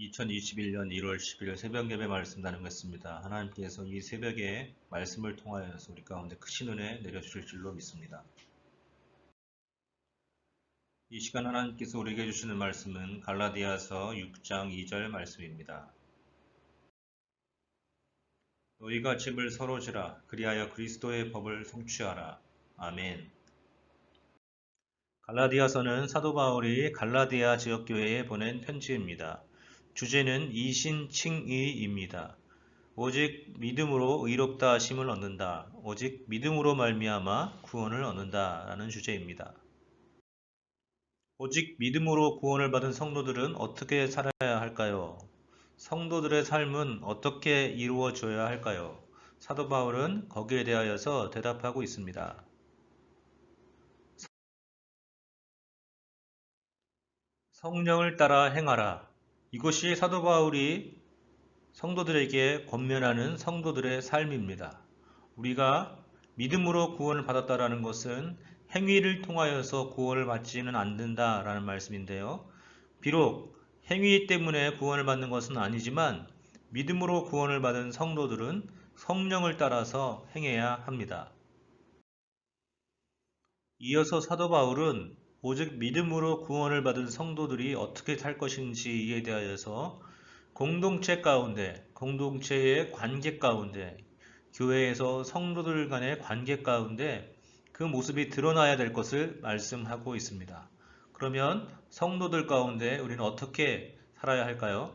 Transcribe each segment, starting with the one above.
2021년 1월 10일 새벽 예배 말씀 나누겠습니다. 하나님께서 이 새벽에 말씀을 통하여서 우리 가운데 크신 은혜 내려주실 줄로 믿습니다. 이 시간 하나님께서 우리에게 주시는 말씀은 갈라디아서 6장 2절 말씀입니다. 너희가 짐을 서로 지라 그리하여 그리스도의 법을 성취하라. 아멘. 갈라디아서는 사도 바울이 갈라디아 지역교회에 보낸 편지입니다. 주제는 이신칭의입니다. 오직 믿음으로 의롭다 하심을 얻는다. 오직 믿음으로 말미암아 구원을 얻는다. 라는 주제입니다. 오직 믿음으로 구원을 받은 성도들은 어떻게 살아야 할까요? 성도들의 삶은 어떻게 이루어져야 할까요? 사도 바울은 거기에 대하여서 대답하고 있습니다. 성령을 따라 행하라. 이것이 사도 바울이 성도들에게 권면하는 성도들의 삶입니다. 우리가 믿음으로 구원을 받았다라는 것은 행위를 통하여서 구원을 받지는 않는다라는 말씀인데요. 비록 행위 때문에 구원을 받는 것은 아니지만 믿음으로 구원을 받은 성도들은 성령을 따라서 행해야 합니다. 이어서 사도 바울은 오직 믿음으로 구원을 받은 성도들이 어떻게 살 것인지에 대하여서 공동체 가운데, 공동체의 관계 가운데, 교회에서 성도들 간의 관계 가운데 그 모습이 드러나야 될 것을 말씀하고 있습니다. 그러면 성도들 가운데 우리는 어떻게 살아야 할까요?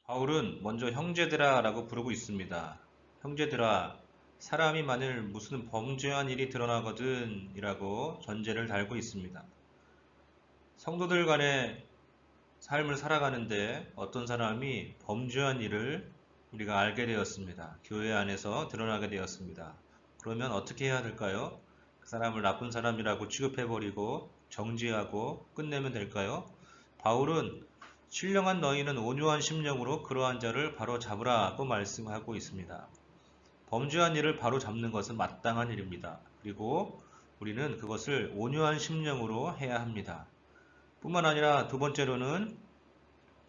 바울은 먼저 형제들아 라고 부르고 있습니다. 형제들아, 사람이 만일 무슨 범죄한 일이 드러나거든 이라고 전제를 달고 있습니다. 성도들 간의 삶을 살아가는데 어떤 사람이 범죄한 일을 우리가 알게 되었습니다. 교회 안에서 드러나게 되었습니다. 그러면 어떻게 해야 될까요? 그 사람을 나쁜 사람이라고 취급해버리고 정지하고 끝내면 될까요? 바울은 신령한 너희는 온유한 심령으로 그러한 자를 바로 잡으라고 말씀하고 있습니다. 범죄한 일을 바로 잡는 것은 마땅한 일입니다. 그리고 우리는 그것을 온유한 심령으로 해야 합니다. 뿐만 아니라 두 번째로는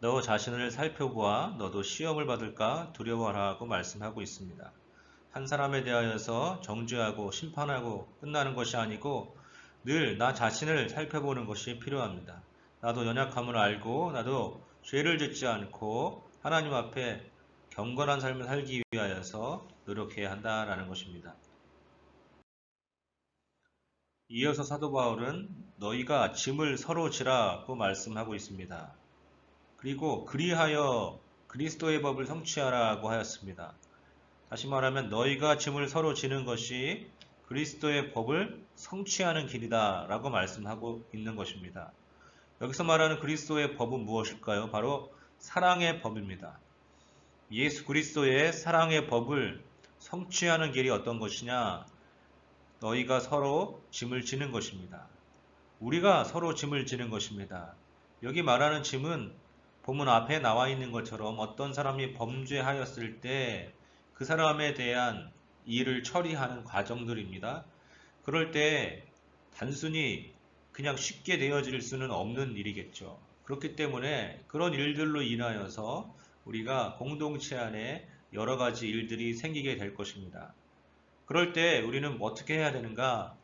너 자신을 살펴보아 너도 시험을 받을까 두려워하라고 말씀하고 있습니다. 한 사람에 대하여서 정죄하고 심판하고 끝나는 것이 아니고 늘 나 자신을 살펴보는 것이 필요합니다. 나도 연약함을 알고 나도 죄를 짓지 않고 하나님 앞에 경건한 삶을 살기 위하여서 노력해야 한다라는 것입니다. 이어서 사도 바울은 너희가 짐을 서로 지라고 말씀하고 있습니다. 그리고 그리하여 그리스도의 법을 성취하라고 하였습니다. 다시 말하면 너희가 짐을 서로 지는 것이 그리스도의 법을 성취하는 길이다 라고 말씀하고 있는 것입니다. 여기서 말하는 그리스도의 법은 무엇일까요? 바로 사랑의 법입니다. 예수 그리스도의 사랑의 법을 성취하는 길이 어떤 것이냐? 너희가 서로 짐을 지는 것입니다. 우리가 서로 짐을 지는 것입니다. 여기 말하는 짐은 본문 앞에 나와 있는 것처럼 어떤 사람이 범죄하였을 때 그 사람에 대한 일을 처리하는 과정들입니다. 그럴 때 단순히 그냥 쉽게 되어질 수는 없는 일이겠죠. 그렇기 때문에 그런 일들로 인하여서 우리가 공동체 안에 여러 가지 일들이 생기게 될 것입니다. 그럴 때 우리는 어떻게 해야 되는가?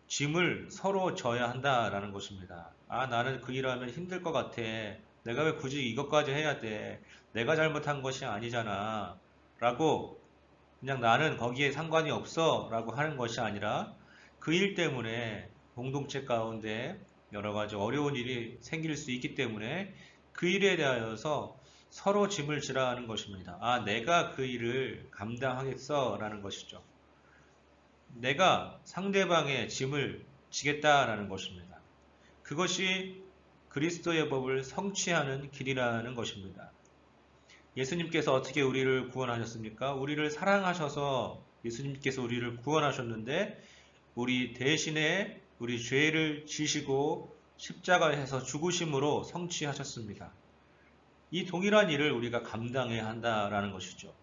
짐을 서로 져야 한다라는 것입니다. 아, 나는 그 일하면 힘들 것 같아. 내가 왜 굳이 이것까지 해야 돼? 내가 잘못한 것이 아니잖아. 라고 그냥 나는 거기에 상관이 없어. 라고 하는 것이 아니라 그 일 때문에 공동체 가운데 여러 가지 어려운 일이 생길 수 있기 때문에 그 일에 대하여서 서로 짐을 지라 하는 것입니다. 아, 내가 그 일을 감당하겠어. 라는 것이죠. 내가 상대방의 짐을 지겠다라는 것입니다. 그것이 그리스도의 법을 성취하는 길이라는 것입니다. 예수님께서 어떻게 우리를 구원하셨습니까? 우리를 사랑하셔서 예수님께서 우리를 구원하셨는데 우리 대신에 우리 죄를 지시고 십자가에서 죽으심으로 성취하셨습니다. 이 동일한 일을 우리가 감당해야 한다라는 것이죠.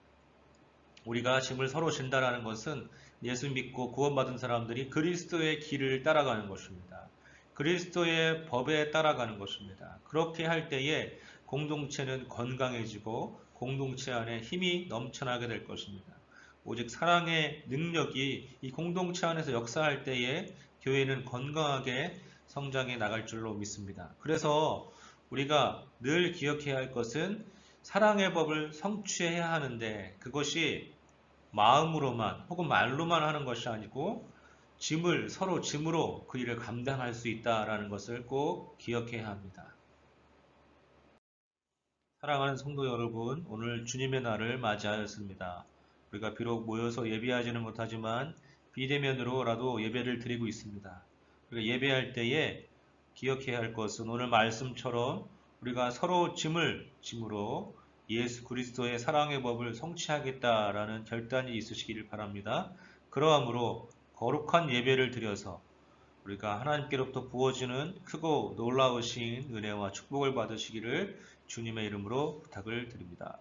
우리가 짐을 서로 진다라는 것은 예수 믿고 구원받은 사람들이 그리스도의 길을 따라가는 것입니다. 그리스도의 법에 따라가는 것입니다. 그렇게 할 때에 공동체는 건강해지고 공동체 안에 힘이 넘쳐나게 될 것입니다. 오직 사랑의 능력이 이 공동체 안에서 역사할 때에 교회는 건강하게 성장해 나갈 줄로 믿습니다. 그래서 우리가 늘 기억해야 할 것은 사랑의 법을 성취해야 하는데 그것이 마음으로만 혹은 말로만 하는 것이 아니고 서로 짐으로 그 일을 감당할 수 있다라는 것을 꼭 기억해야 합니다. 사랑하는 성도 여러분, 오늘 주님의 날을 맞이하였습니다. 우리가 비록 모여서 예배하지는 못하지만 비대면으로라도 예배를 드리고 있습니다. 우리가 예배할 때에 기억해야 할 것은 오늘 말씀처럼 우리가 서로 짐으로 예수 그리스도의 사랑의 법을 성취하겠다라는 결단이 있으시기를 바랍니다. 그러함으로 거룩한 예배를 드려서 우리가 하나님께로부터 부어지는 크고 놀라우신 은혜와 축복을 받으시기를 주님의 이름으로 부탁을 드립니다.